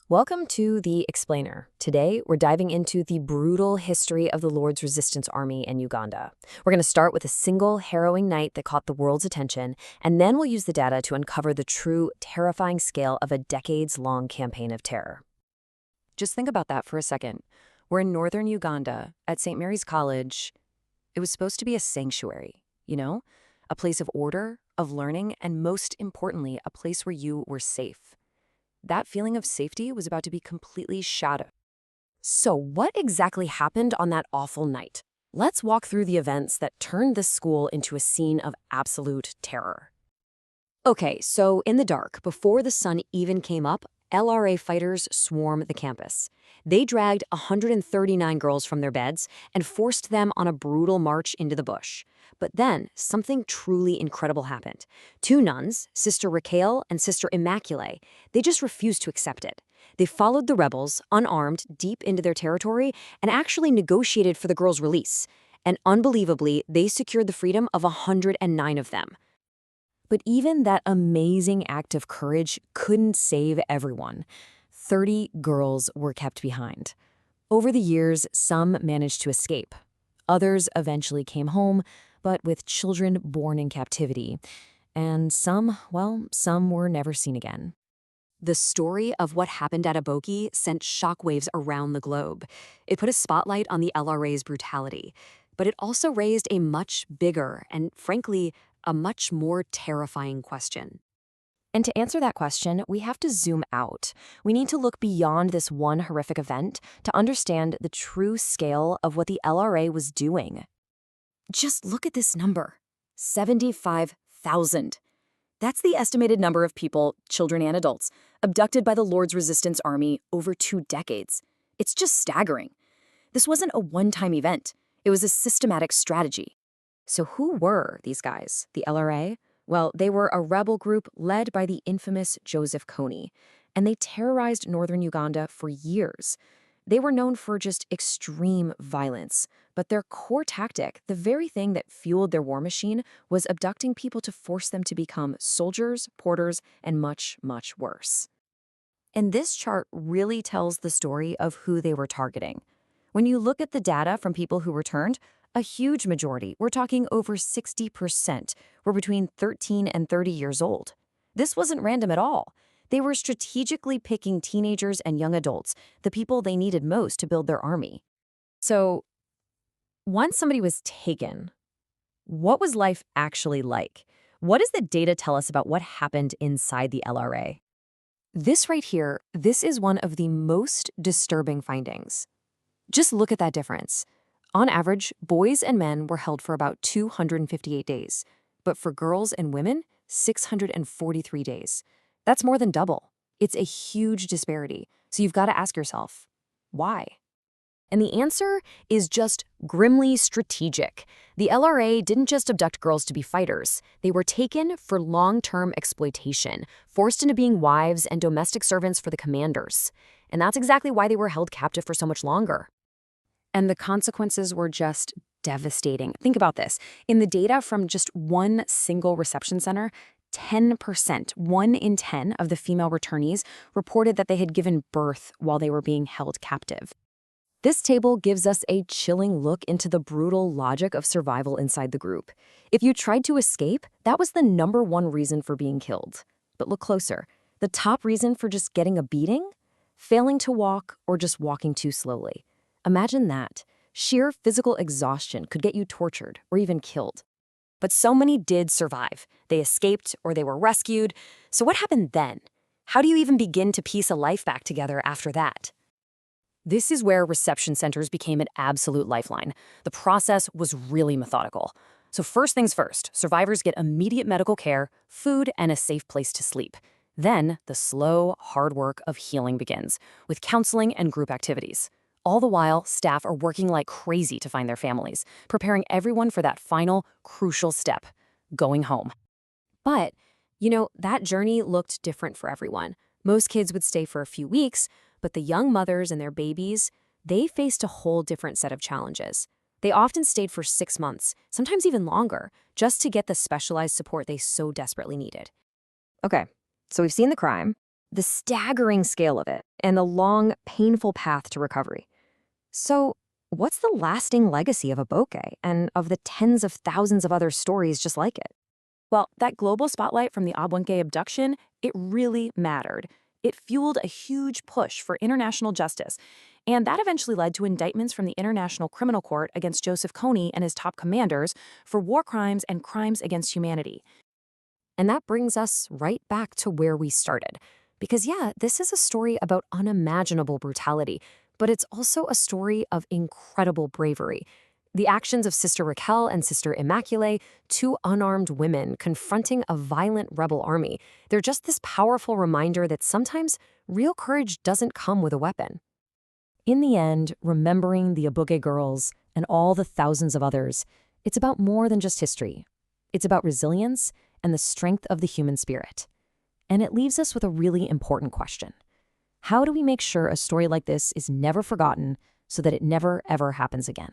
Welcome to The Explainer. Today, we're diving into the brutal history of the Lord's Resistance Army in Uganda. We're going to start with a single harrowing night that caught the world's attention, and then we'll use the data to uncover the true, terrifying scale of a decades-long campaign of terror. Just think about that for a second. We're in northern Uganda, at St. Mary's College. It was supposed to be a sanctuary, a place of order, of learning, and most importantly, a place where you were safe. That feeling of safety was about to be completely shattered. So what exactly happened on that awful night? Let's walk through the events that turned this school into a scene of absolute terror. Okay, so in the dark, before the sun even came up, LRA fighters swarmed the campus. They dragged 139 girls from their beds and forced them on a brutal march into the bush. But then, something truly incredible happened. Two nuns, Sister Rachele and Sister Immaculée, they just refused to accept it. They followed the rebels, unarmed, deep into their territory, and actually negotiated for the girls' release. And unbelievably, they secured the freedom of 109 of them. But even that amazing act of courage couldn't save everyone. 30 girls were kept behind. Over the years, some managed to escape. Others eventually came home, but with children born in captivity. And some were never seen again. The story of what happened at Aboke sent shockwaves around the globe. It put a spotlight on the LRA's brutality, but it also raised a much bigger and, frankly, a much more terrifying question. And to answer that question, we have to zoom out. We need to look beyond this one horrific event to understand the true scale of what the LRA was doing. Just look at this number, 75,000. That's the estimated number of people, children and adults, abducted by the Lord's Resistance Army over 2 decades. It's just staggering. This wasn't a one-time event. It was a systematic strategy. So who were these guys, the LRA? Well, they were a rebel group led by the infamous Joseph Kony, and they terrorized northern Uganda for years. They were known for just extreme violence, but their core tactic, the very thing that fueled their war machine, was abducting people to force them to become soldiers, porters, and much, much worse. And this chart really tells the story of who they were targeting. When you look at the data from people who returned, a huge majority, we're talking over 60%, were between 13 and 30 years old. This wasn't random at all. They were strategically picking teenagers and young adults, the people they needed most to build their army. So, once somebody was taken, what was life actually like? What does the data tell us about what happened inside the LRA? This right here, this is one of the most disturbing findings. Just look at that difference. On average, boys and men were held for about 258 days, but for girls and women, 643 days. That's more than double. It's a huge disparity, so you've got to ask yourself, why? And the answer is just grimly strategic. The LRA didn't just abduct girls to be fighters. They were taken for long-term exploitation, forced into being wives and domestic servants for the commanders. And that's exactly why they were held captive for so much longer. And the consequences were just devastating. Think about this. In the data from just one single reception center, 10%, 1 in 10 of the female returnees reported that they had given birth while they were being held captive. This table gives us a chilling look into the brutal logic of survival inside the group. If you tried to escape, that was the #1 reason for being killed. But look closer. The top reason for just getting a beating? Failing to walk or just walking too slowly. Imagine that. Sheer physical exhaustion could get you tortured or even killed. But so many did survive. They escaped or they were rescued. So what happened then? How do you even begin to piece a life back together after that? This is where reception centers became an absolute lifeline. The process was really methodical. So first things first, survivors get immediate medical care, food, and a safe place to sleep. Then the slow, hard work of healing begins, with counseling and group activities. All the while, staff are working like crazy to find their families, preparing everyone for that final, crucial step, going home. But, that journey looked different for everyone. Most kids would stay for a few weeks, but the young mothers and their babies, they faced a whole different set of challenges. They often stayed for 6 months, sometimes even longer, just to get the specialized support they so desperately needed. Okay, so we've seen the crime, the staggering scale of it, and the long, painful path to recovery. So, what's the lasting legacy of Aboke and of the tens of thousands of other stories just like it? Well, that global spotlight from the Aboke abduction, it really mattered. It fueled a huge push for international justice, and that eventually led to indictments from the International Criminal Court against Joseph Kony and his top commanders for war crimes and crimes against humanity. And that brings us right back to where we started. Because, yeah, this is a story about unimaginable brutality, but it's also a story of incredible bravery. The actions of Sister Rachele and Sister Immaculée, two unarmed women confronting a violent rebel army, they're just this powerful reminder that sometimes real courage doesn't come with a weapon. In the end, remembering the Aboke girls and all the thousands of others, it's about more than just history. It's about resilience and the strength of the human spirit. And it leaves us with a really important question. How do we make sure a story like this is never forgotten so that it never, ever happens again?